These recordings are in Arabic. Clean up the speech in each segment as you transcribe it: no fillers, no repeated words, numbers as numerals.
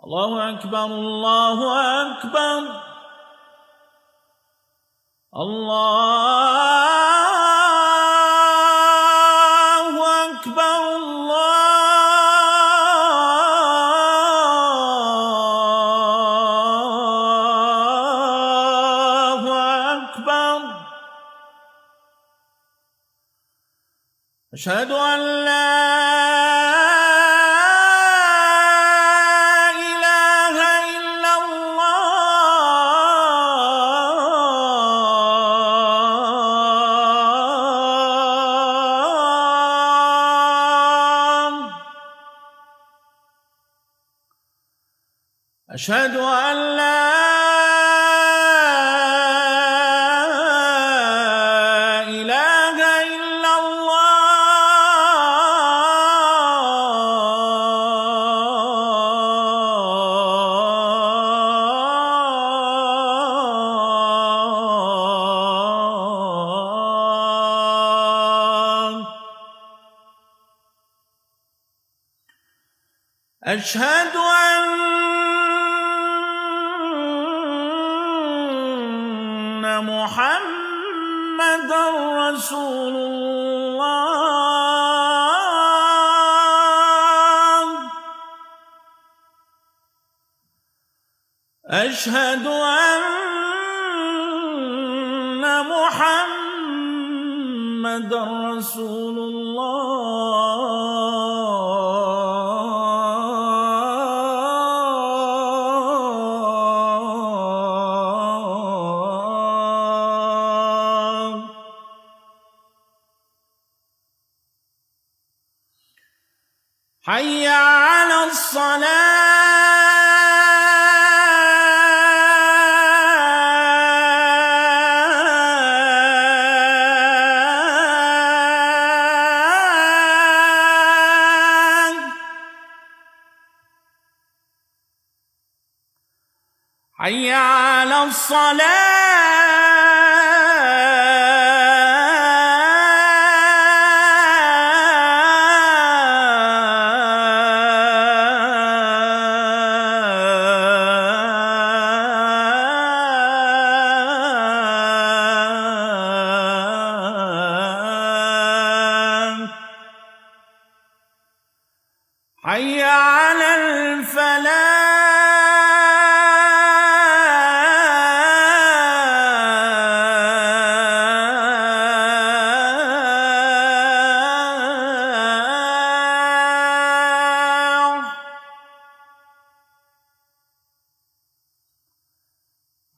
الله أكبر الله أكبر الله أكبر الله أكبر أشهد أن لا أشهد أن لا إله إلا الله أشهد أن محمدًا رسول الله أشهد أن محمدًا رسول الله حي على الصلاة حي على الصلاة حي على الفلاح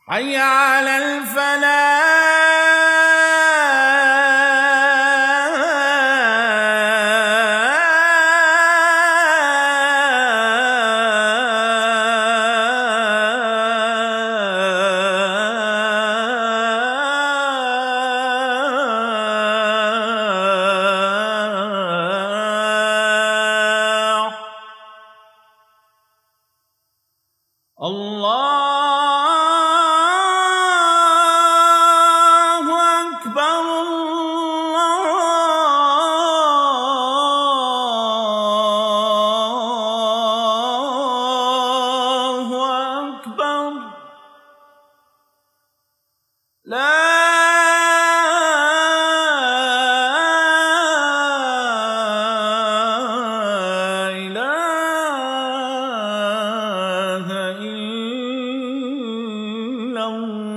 حي على الفلاح الله أكبر الله أكبر لا إله إلا الله